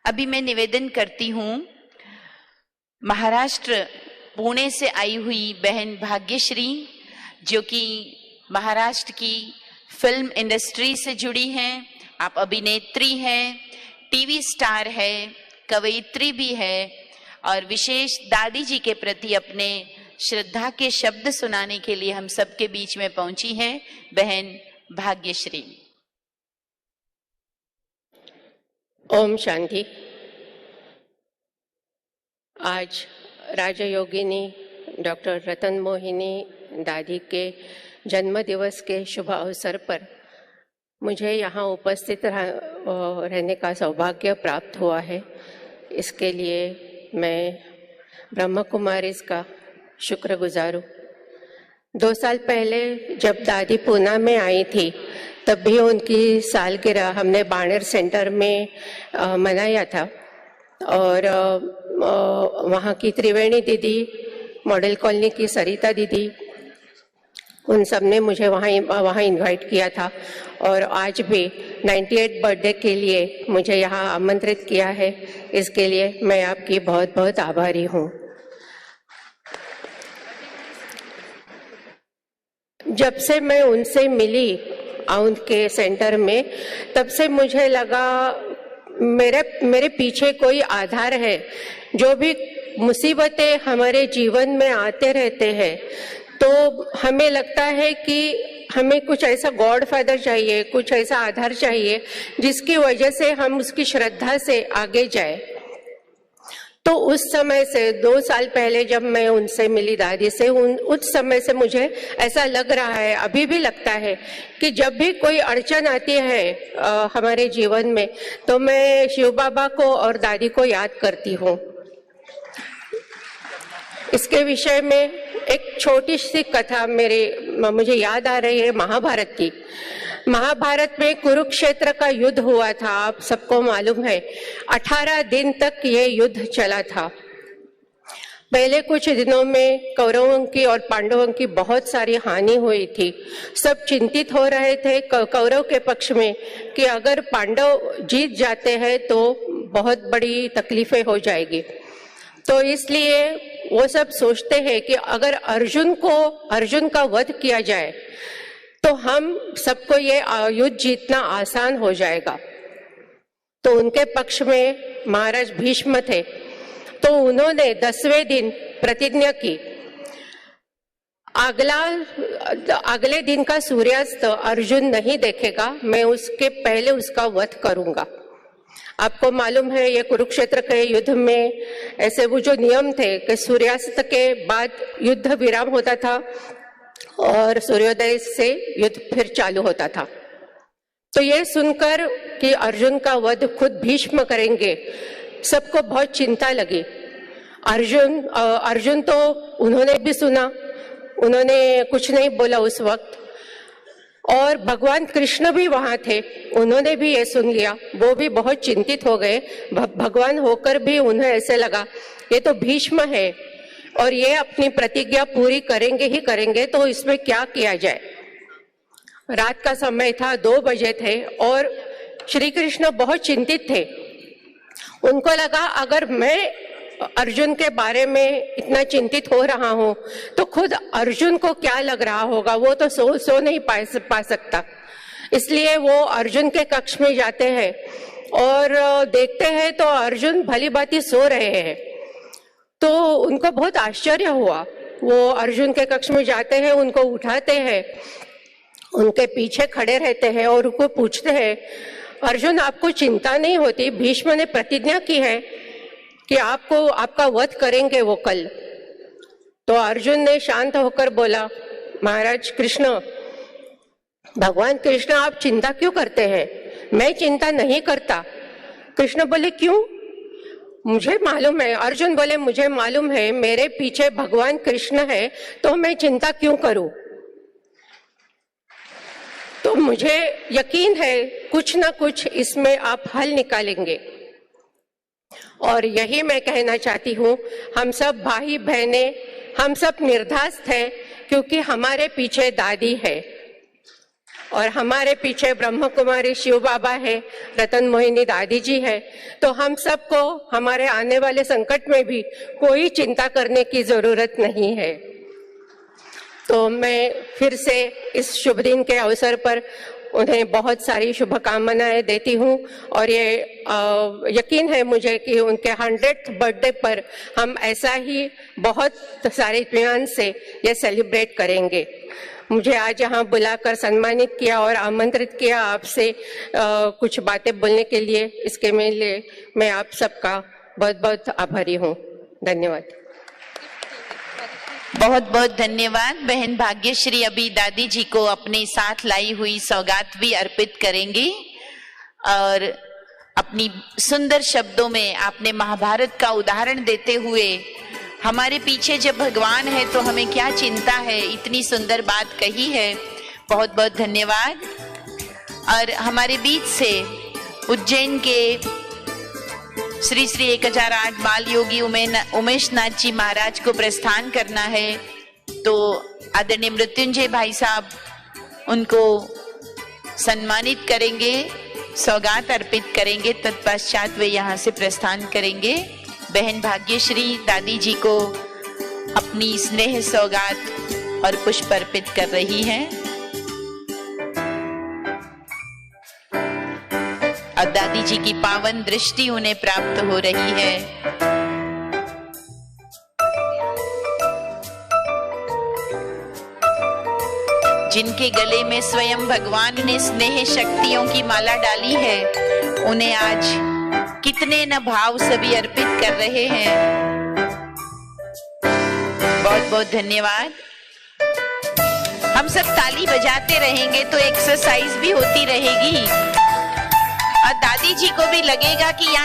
अभी मैं निवेदन करती हूँ महाराष्ट्र पुणे से आई हुई बहन भाग्यश्री, जो कि महाराष्ट्र की फिल्म इंडस्ट्री से जुड़ी हैं। आप अभिनेत्री हैं, टीवी स्टार है, कवयित्री भी है और विशेष दादी जी के प्रति अपने श्रद्धा के शब्द सुनाने के लिए हम सबके बीच में पहुंची हैं बहन भाग्यश्री। ओम शांति। आज राजयोगिनी डॉक्टर रतन मोहिनी दादी के जन्म दिवस के शुभ अवसर पर मुझे यहाँ उपस्थित रहने का सौभाग्य प्राप्त हुआ है। इसके लिए मैं ब्रह्म कुमारीज का शुक्रगुजार हूँ। 2 साल पहले जब दादी पूना में आई थी तब भी उनकी सालगिरह हमने बाणेर सेंटर में मनाया था और वहाँ की त्रिवेणी दीदी, मॉडल कॉलोनी की सरिता दीदी, उन सब ने मुझे वहाँ इनवाइट किया था और आज भी 98 बर्थडे के लिए मुझे यहाँ आमंत्रित किया है। इसके लिए मैं आपकी बहुत बहुत आभारी हूँ। जब से मैं उनसे मिली आउंद के सेंटर में, तब से मुझे लगा मेरे पीछे कोई आधार है। जो भी मुसीबतें हमारे जीवन में आते रहते हैं तो हमें लगता है कि हमें कुछ ऐसा गॉड फादर चाहिए, कुछ ऐसा आधार चाहिए जिसकी वजह से हम उसकी श्रद्धा से आगे जाए। तो उस समय से 2 साल पहले जब मैं उनसे मिली दादी से, उस समय से मुझे ऐसा लग रहा है, अभी भी लगता है कि जब भी कोई अड़चन आती है हमारे जीवन में तो मैं शिव बाबा को और दादी को याद करती हूँ। इसके विषय में एक छोटी सी कथा मुझे याद आ रही है महाभारत की। महाभारत में कुरुक्षेत्र का युद्ध हुआ था, आप सबको मालूम है। 18 दिन तक ये युद्ध चला था। पहले कुछ दिनों में कौरवों की और पांडवों की बहुत सारी हानि हुई थी। सब चिंतित हो रहे थे कौरव के पक्ष में कि अगर पांडव जीत जाते हैं तो बहुत बड़ी तकलीफें हो जाएगी। तो इसलिए वो सब सोचते हैं कि अगर अर्जुन का वध किया जाए तो हम सबको ये युद्ध जीतना आसान हो जाएगा। तो उनके पक्ष में महाराज भीष्म थे, तो उन्होंने 10वें दिन प्रतिज्ञा की, अगले दिन का सूर्यास्त अर्जुन नहीं देखेगा, मैं उसके पहले उसका वध करूंगा। आपको मालूम है ये कुरुक्षेत्र के युद्ध में ऐसे वो जो नियम थे कि सूर्यास्त के बाद युद्ध विराम होता था और सूर्योदय से युद्ध फिर चालू होता था। तो ये सुनकर कि अर्जुन का वध खुद भीष्म करेंगे, सबको बहुत चिंता लगी। अर्जुन तो उन्होंने भी सुना, उन्होंने कुछ नहीं बोला उस वक्त। और भगवान कृष्ण भी वहां थे, उन्होंने भी ये सुन लिया, वो भी बहुत चिंतित हो गए। भगवान होकर भी उन्हें ऐसे लगा ये तो भीष्म है और ये अपनी प्रतिज्ञा पूरी करेंगे ही करेंगे, तो इसमें क्या किया जाए। रात का समय था, 2 बजे थे और श्री कृष्ण बहुत चिंतित थे। उनको लगा अगर मैं अर्जुन के बारे में इतना चिंतित हो रहा हूं तो खुद अर्जुन को क्या लग रहा होगा, वो तो सो नहीं पा सकता। इसलिए वो अर्जुन के कक्ष में जाते हैं और देखते हैं तो अर्जुन भली भांति सो रहे हैं। तो उनको बहुत आश्चर्य हुआ। वो अर्जुन के कक्ष में जाते हैं, उनको उठाते हैं, उनके पीछे खड़े रहते हैं और उनको पूछते हैं, अर्जुन आपको चिंता नहीं होती? भीष्म ने प्रतिज्ञा की है कि आपका वध करेंगे वो कल। तो अर्जुन ने शांत होकर बोला, महाराज कृष्ण, भगवान कृष्ण आप चिंता क्यों करते हैं? मैं चिंता नहीं करता। कृष्ण बोले क्यों? मुझे मालूम है। अर्जुन बोले मुझे मालूम है, मेरे पीछे भगवान कृष्ण है, तो मैं चिंता क्यों करूं? तो मुझे यकीन है कुछ ना कुछ इसमें आप हल निकालेंगे। और यही मैं कहना चाहती हूँ, हम सब भाई बहनें, हम सब निर्धास्त हैं क्योंकि हमारे पीछे दादी है। और हमारे पीछे ब्रह्म कुमारी शिव बाबा है, रतन मोहिनी दादी जी है, तो हम सबको हमारे आने वाले संकट में भी कोई चिंता करने की जरूरत नहीं है। तो मैं फिर से इस शुभ दिन के अवसर पर उन्हें बहुत सारी शुभकामनाएं देती हूँ और ये यकीन है मुझे कि उनके 100th बर्थडे पर हम ऐसा ही बहुत सारे इत्मीनान से ये सेलिब्रेट करेंगे। मुझे आज यहाँ बुलाकर सम्मानित किया और आमंत्रित किया आपसे कुछ बातें बोलने के लिए, इसके लिए मैं आप सबका बहुत बहुत आभारी हूँ। धन्यवाद। बहुत बहुत धन्यवाद। बहन भाग्यश्री अभी दादी जी को अपने साथ लाई हुई सौगात भी अर्पित करेंगी और अपनी सुंदर शब्दों में आपने महाभारत का उदाहरण देते हुए हमारे पीछे जब भगवान है तो हमें क्या चिंता है, इतनी सुंदर बात कही है। बहुत बहुत धन्यवाद। और हमारे बीच से उज्जैन के श्री श्री 1008 बाल योगी उमेश नाथ जी महाराज को प्रस्थान करना है, तो आदरणीय मृत्युंजय भाई साहब उनको सम्मानित करेंगे, सौगात अर्पित करेंगे, तत्पश्चात वे यहाँ से प्रस्थान करेंगे। बहन भाग्यश्री दादी जी को अपनी स्नेह सौगात और पुष्प अर्पित कर रही हैं और दादी जी की पावन दृष्टि उन्हें प्राप्त हो रही है। जिनके गले में स्वयं भगवान ने स्नेह शक्तियों की माला डाली है, उन्हें आज कितने न भाव सभी अर्पित कर रहे हैं। बहुत बहुत धन्यवाद। हम सब ताली बजाते रहेंगे तो एक्सरसाइज भी होती रहेगी और दादी जी को भी लगेगा कि यहाँ